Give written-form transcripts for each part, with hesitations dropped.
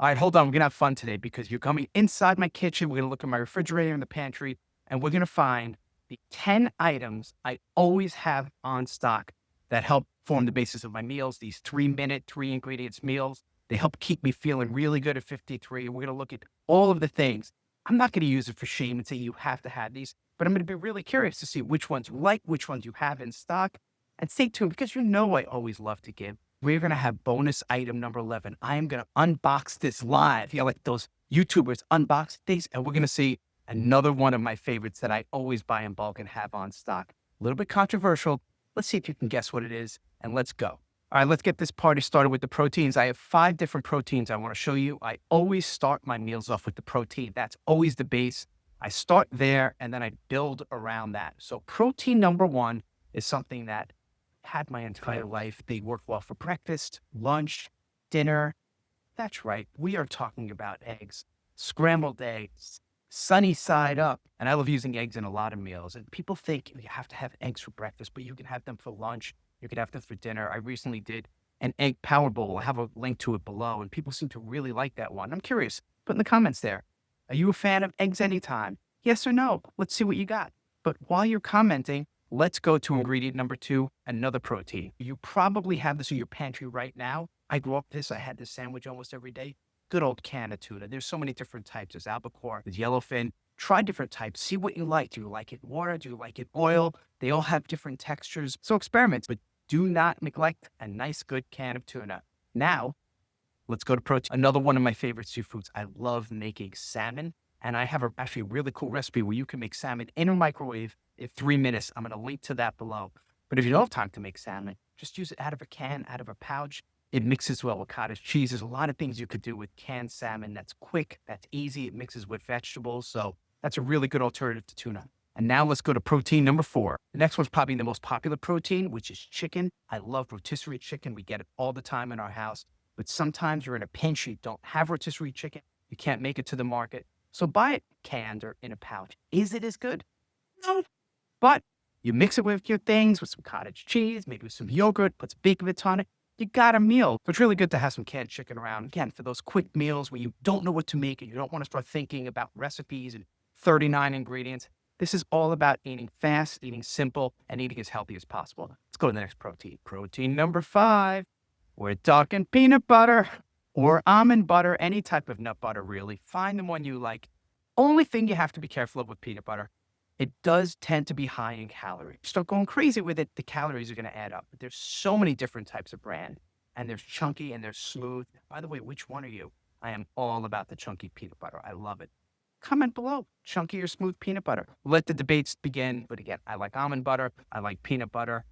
All right, hold on. We're going to have fun today because you're coming inside my kitchen. We're going to look at my refrigerator and the pantry, and we're going to find the 10 items I always have on stock that help form the basis of my meals. These 3-minute, 3 ingredients meals, they help keep me feeling really good at 53. We're going to look at all of the things. I'm not going to use it for shame and say you have to have these, but I'm going to be really curious to see which ones you like, which ones you have in stock. And stay tuned because you know I always love to give. We're going to have bonus item number 11. I am going to unbox this live. Like those YouTubers unbox things. And we're going to see another one of my favorites that I always buy in bulk and have on stock. A little bit controversial. Let's see if you can guess what it is. And let's go. All right, let's get this party started with the proteins. I have 5 different proteins I want to show you. I always start my meals off with the protein. That's always the base. I start there and then I build around that. So protein number 1 is something that had my entire life. They work well for breakfast, lunch, dinner. That's right. We are talking about eggs, scrambled eggs, sunny side up. And I love using eggs in a lot of meals. And people think you have to have eggs for breakfast, but you can have them for lunch. You can have them for dinner. I recently did an egg power bowl. I have a link to it below, and people seem to really like that one. I'm curious. Put in the comments there. Are you a fan of eggs anytime? Yes or no? Let's see what you got. But while you're commenting, let's go to ingredient number 2, another protein. You probably have this in your pantry right now. I grew up with this. I had this sandwich almost every day. Good old can of tuna. There's so many different types. There's albacore, there's yellowfin. Try different types. See what you like. Do you like it water? Do you like it oil? They all have different textures. So experiment, but do not neglect a nice, good can of tuna. Now, let's go to protein. Another one of my favorite seafoods. I love making salmon. And I have actually a really cool recipe where you can make salmon in a microwave in 3 minutes. I'm going to link to that below. But if you don't have time to make salmon, just use it out of a can, out of a pouch. It mixes well with cottage cheese. There's a lot of things you could do with canned salmon. That's quick, that's easy. It mixes with vegetables. So that's a really good alternative to tuna. And now let's go to protein number 4. The next one's probably the most popular protein, which is chicken. I love rotisserie chicken. We get it all the time in our house. But sometimes you're in a pinch, you don't have rotisserie chicken. You can't make it to the market. So buy it canned or in a pouch. Is it as good? No. But you mix it with your things, with some cottage cheese, maybe with some yogurt, put some bacon bits on it. You got a meal. So it's really good to have some canned chicken around. Again, for those quick meals where you don't know what to make and you don't want to start thinking about recipes and 39 ingredients. This is all about eating fast, eating simple, and eating as healthy as possible. Let's go to the next protein. Protein number 5. We're talking peanut butter or almond butter, any type of nut butter, really. Find the one you like. Only thing you have to be careful of with peanut butter, it does tend to be high in calories. Start going crazy with it, the calories are going to add up. But there's so many different types of brand, and there's chunky and there's smooth. By the way, which one are you? I am all about the chunky peanut butter. I love it. Comment below, chunky or smooth peanut butter. Let the debates begin. But again, I like almond butter. I like peanut butter.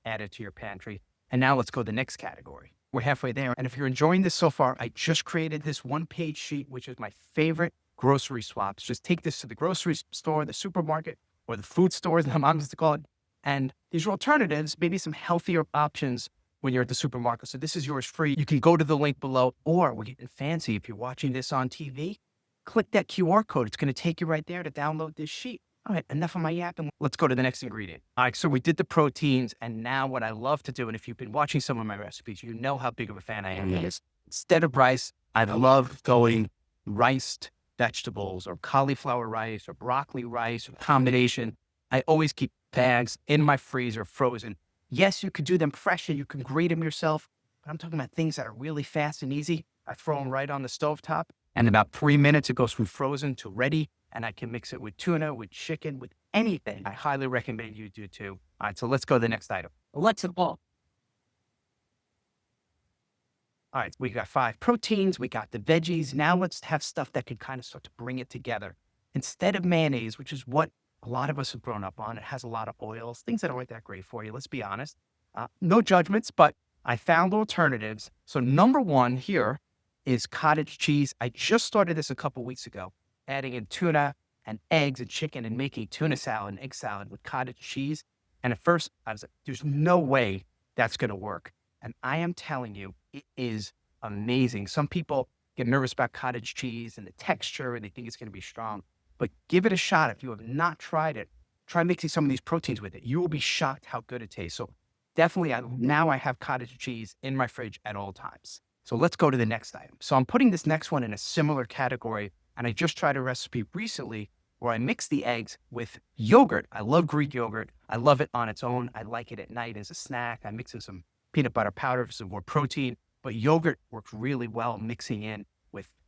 Add it to your pantry. And now let's go to the next category. We're halfway there. And if you're enjoying this so far, I just created this 1-page sheet, which is my favorite grocery swaps. Just take this to the grocery store, the supermarket, or the food stores, my mom used to call it. And these are alternatives, maybe some healthier options when you're at the supermarket. So this is yours free. You can go to the link below, or we're getting fancy. If you're watching this on TV, click that QR code. It's going to take you right there to download this sheet. All right, enough of my yapping. Let's go to the next ingredient. All right, so we did the proteins, and now what I love to do, and if you've been watching some of my recipes, you know how big of a fan I am of this. Instead of rice, I love going riced vegetables or cauliflower rice or broccoli rice or combination. I always keep bags in my freezer frozen. Yes, you could do them fresh and you can grate them yourself, but I'm talking about things that are really fast and easy. I throw them right on the stovetop, and in about 3 minutes, it goes from frozen to ready. And I can mix it with tuna, with chicken, with anything. I highly recommend you do too. All right, so let's go to the next item. Let's evolve. All right, we got 5 proteins, we got the veggies. Now let's have stuff that can kind of start to bring it together. Instead of mayonnaise, which is what a lot of us have grown up on, it has a lot of oils, things that aren't that great for you, let's be honest. No judgments, but I found alternatives. So number 1 here is cottage cheese. I just started this a couple weeks ago, adding in tuna and eggs and chicken and making tuna salad and egg salad with cottage cheese. And at first I was like, there's no way that's going to work. And I am telling you, it is amazing. Some people get nervous about cottage cheese and the texture and they think it's going to be strong, but give it a shot. If you have not tried it, try mixing some of these proteins with it. You will be shocked how good it tastes. So definitely now I have cottage cheese in my fridge at all times. So let's go to the next item. So I'm putting this next one in a similar category, and I just tried a recipe recently where I mix the eggs with yogurt. I love Greek yogurt. I love it on its own. I like it at night as a snack. I mix in some peanut butter powder for some more protein, but yogurt works really well mixing in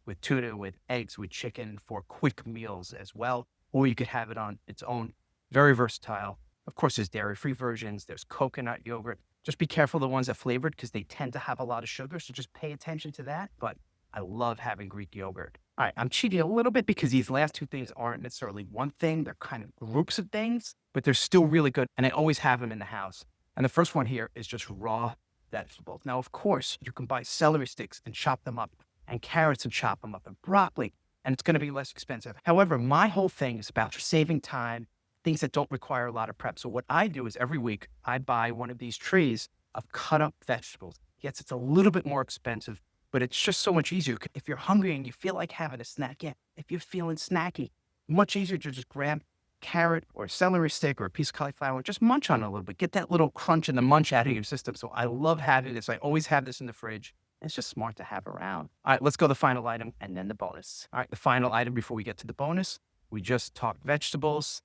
with tuna, with eggs, with chicken for quick meals as well. Or you could have it on its own. Very versatile. Of course, there's dairy-free versions. There's coconut yogurt. Just be careful the ones that flavored because they tend to have a lot of sugar. So just pay attention to that. But I love having Greek yogurt. All right, I'm cheating a little bit because these last two things aren't necessarily one thing. They're kind of groups of things, but they're still really good. And I always have them in the house. And the first one here is just raw vegetables. Now, of course, you can buy celery sticks and chop them up, and carrots and chop them up, and broccoli, and it's going to be less expensive. However, my whole thing is about saving time, things that don't require a lot of prep. So what I do is every week I buy one of these trays of cut up vegetables. Yes, it's a little bit more expensive, but it's just so much easier. If you're hungry and you feel like having a snack, yeah, if you're feeling snacky, much easier to just grab carrot or a celery stick or a piece of cauliflower, just munch on it a little bit, get that little crunch and the munch out of your system. So I love having this. I always have this in the fridge. It's just smart to have around. All right, let's go to the final item and then the bonus. All right, the final item before we get to the bonus, we just talked vegetables.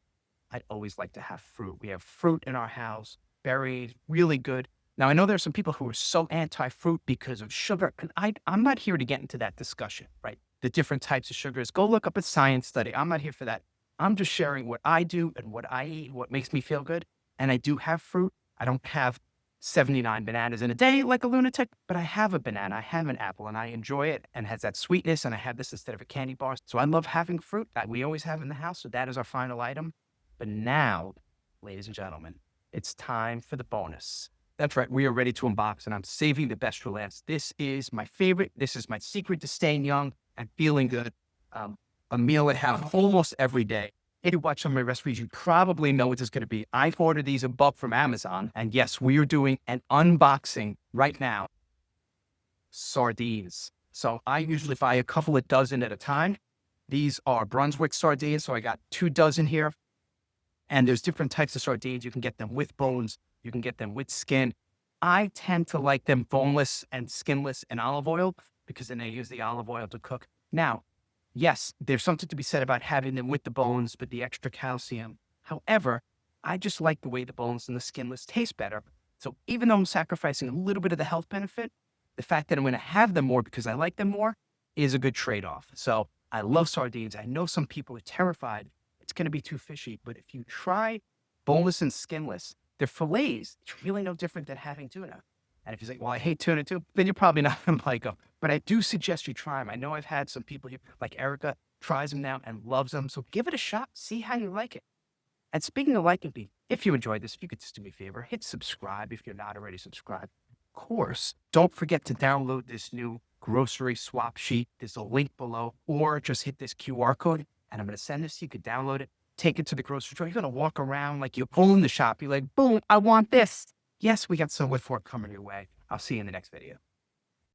I'd always like to have fruit. We have fruit in our house, berries, really good. Now, I know there's some people who are so anti-fruit because of sugar, and I'm not here to get into that discussion, right? The different types of sugars. Go look up a science study. I'm not here for that. I'm just sharing what I do and what I eat, what makes me feel good. And I do have fruit. I don't have 79 bananas in a day like a lunatic, but I have a banana, I have an apple, and I enjoy it and has that sweetness, and I have this instead of a candy bar. So I love having fruit that we always have in the house. So that is our final item. But now, ladies and gentlemen, it's time for the bonus. That's right. We are ready to unbox, and I'm saving the best for last. This is my favorite. This is my secret to staying young and feeling good. A meal I have almost every day. If you watch some of my recipes, you probably know what this is going to be. I ordered these in bulk from Amazon. And yes, we are doing an unboxing right now. Sardines. So I usually buy a couple of dozen at a time. These are Brunswick sardines. So I got 2 dozen here. And there's different types of sardines. You can get them with bones. You can get them with skin. I tend to like them boneless and skinless in olive oil because then I use the olive oil to cook. Now, yes, there's something to be said about having them with the bones, but the extra calcium. However, I just like the way the bones and the skinless taste better. So even though I'm sacrificing a little bit of the health benefit, the fact that I'm going to have them more because I like them more is a good trade-off. So I love sardines. I know some people are terrified it's going to be too fishy, but if you try boneless and skinless, they're fillets. It's really no different than having tuna. And if you say, well, I hate tuna too, then you're probably not going to like them. But I do suggest you try them. I know I've had some people here, like Erica, tries them now and loves them. So give it a shot. See how you like it. And speaking of liking me, if you enjoyed this, if you could just do me a favor, hit subscribe if you're not already subscribed. Of course, don't forget to download this new grocery swap sheet. There's a link below, or just hit this QR code and I'm going to send this to you. You could download it, take it to the grocery store. You're going to walk around like you own the shop. You're like, boom, I want this. Yes, we got so much for it coming your way. I'll see you in the next video.